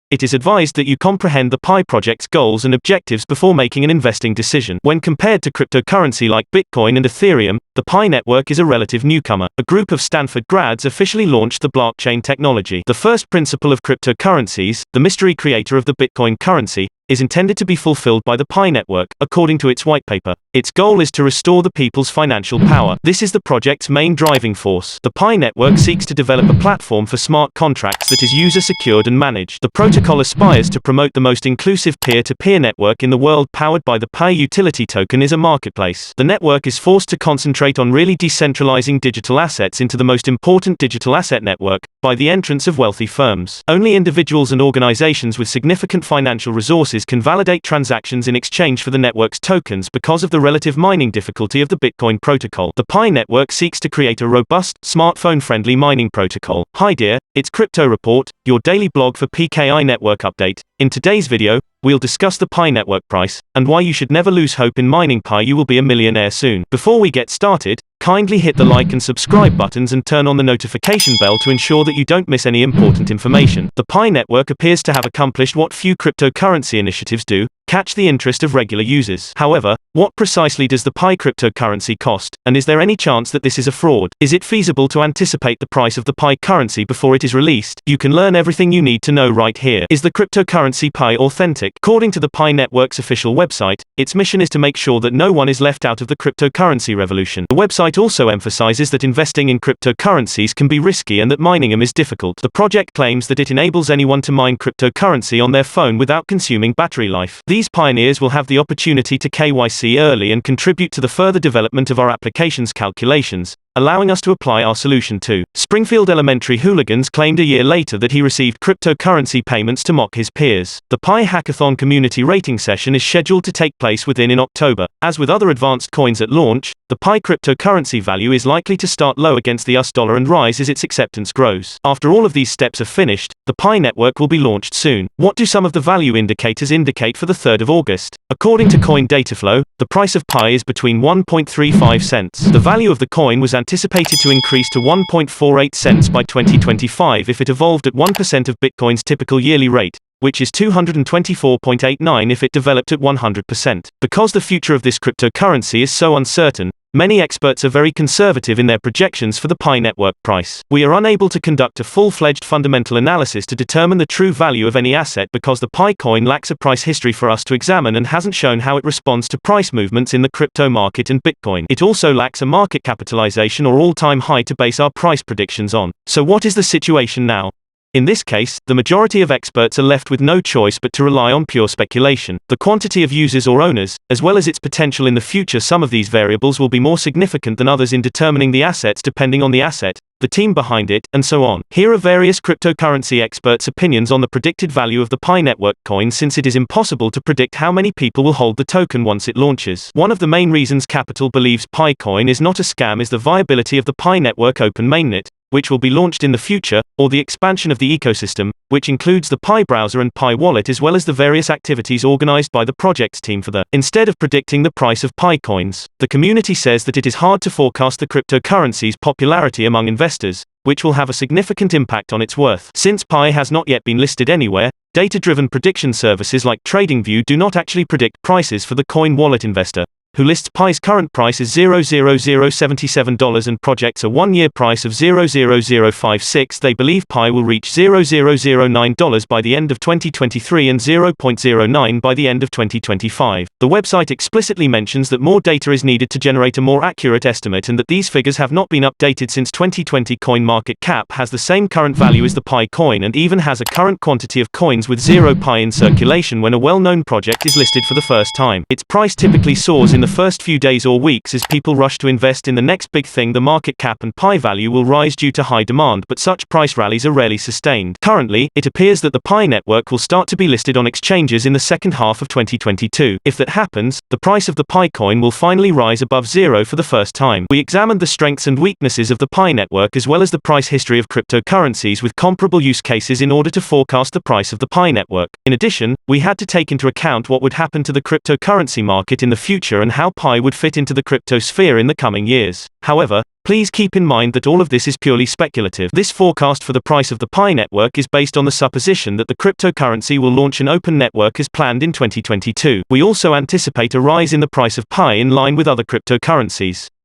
It is advised that you comprehend the Pi project's goals and objectives before making an investing decision. When compared to cryptocurrency like Bitcoin and Ethereum, the Pi network is a relative newcomer. A group of Stanford grads officially launched the blockchain technology. The first principle of cryptocurrencies, the mystery creator of the Bitcoin currency, is intended to be fulfilled by the Pi network, according to its whitepaper. Its goal is to restore the people's financial power. This is the project's main driving force. The Pi network seeks to develop a platform for smart contracts that is user-secured and managed. The protocol aspires to promote the most inclusive peer-to-peer network in the world. Powered by the Pi utility token is a marketplace. The network is forced to concentrate on really decentralizing digital assets into the most important digital asset network, by the entrance of wealthy firms. Only individuals and organizations with significant financial resources can validate transactions in exchange for the network's tokens because of the relative mining difficulty of the Bitcoin protocol. The Pi network seeks to create a robust, smartphone-friendly mining protocol. Hi dear, it's Crypto Report, your daily blog for PKI network update. In today's video, we'll discuss the Pi network price, and why you should never lose hope in mining Pi. You will be a millionaire soon. Before we get started, kindly hit the like and subscribe buttons and turn on the notification bell to ensure that you don't miss any important information. The Pi network appears to have accomplished what few cryptocurrency initiatives do: catch the interest of regular users. However, what precisely does the Pi cryptocurrency cost, and is there any chance that this is a fraud? Is it feasible to anticipate the price of the Pi currency before it is released? You can learn everything you need to know right here. Is the cryptocurrency Pi authentic? According to the Pi network's official website, its mission is to make sure that no one is left out of the cryptocurrency revolution. The website also emphasizes that investing in cryptocurrencies can be risky and that mining them is difficult. The project claims that it enables anyone to mine cryptocurrency on their phone without consuming battery life. These pioneers will have the opportunity to KYC early and contribute to the further development of our application's calculations, allowing us to apply our solution to. Springfield Elementary hooligans claimed a year later that he received cryptocurrency payments to mock his peers. The Pi Hackathon community rating session is scheduled to take place in October. As with other advanced coins at launch, the Pi cryptocurrency value is likely to start low against the US dollar and rise as its acceptance grows. After all of these steps are finished, the Pi network will be launched soon. What do some of the value indicators indicate for the 3rd of August? According to Coin Dataflow, the price of Pi is between 1.35 cents. The value of the coin was anticipated to increase to 1.48 cents by 2025 if it evolved at 1% of Bitcoin's typical yearly rate, which is 224.89 if it developed at 100%. Because the future of this cryptocurrency is so uncertain, many experts are very conservative in their projections for the Pi network price. We are unable to conduct a full-fledged fundamental analysis to determine the true value of any asset because the Pi coin lacks a price history for us to examine and hasn't shown how it responds to price movements in the crypto market and Bitcoin. It also lacks a market capitalization or all-time high to base our price predictions on. So what is the situation now? In this case, the majority of experts are left with no choice but to rely on pure speculation. The quantity of users or owners, as well as its potential in the future. Some of these variables will be more significant than others in determining the assets depending on the asset, the team behind it, and so on. Here are various cryptocurrency experts' opinions on the predicted value of the Pi network coin, since it is impossible to predict how many people will hold the token once it launches. One of the main reasons capital believes Pi coin is not a scam is the viability of the Pi network open mainnet, which will be launched in the future, or the expansion of the ecosystem, which includes the Pi browser and Pi wallet as well as the various activities organized by the project's team for the. Instead of predicting the price of Pi coins, the community says that it is hard to forecast the cryptocurrency's popularity among investors, which will have a significant impact on its worth. Since Pi has not yet been listed anywhere, data-driven prediction services like TradingView do not actually predict prices for the coin wallet investor, who lists Pi's current price as $0.0077 and projects a one-year price of $0.0056. They believe Pi will reach $0.0009 by the end of 2023 and $0.09 by the end of 2025. The website explicitly mentions that more data is needed to generate a more accurate estimate and that these figures have not been updated since 2020. CoinMarketCap has the same current value as the Pi coin and even has a current quantity of coins with 0 Pi in circulation when a well-known project is listed for the first time. Its price typically soars in the first few days or weeks as people rush to invest in the next big thing. The market cap and Pi value will rise due to high demand, but such price rallies are rarely sustained. Currently, it appears that the Pi network will start to be listed on exchanges in the second half of 2022. If that happens, the price of the Pi coin will finally rise above zero for the first time. We examined the strengths and weaknesses of the Pi network as well as the price history of cryptocurrencies with comparable use cases in order to forecast the price of the Pi network. In addition, we had to take into account what would happen to the cryptocurrency market in the future and how Pi would fit into the crypto sphere in the coming years. However, please keep in mind that all of this is purely speculative. This forecast for the price of the Pi network is based on the supposition that the cryptocurrency will launch an open network as planned in 2022. We also anticipate a rise in the price of Pi in line with other cryptocurrencies.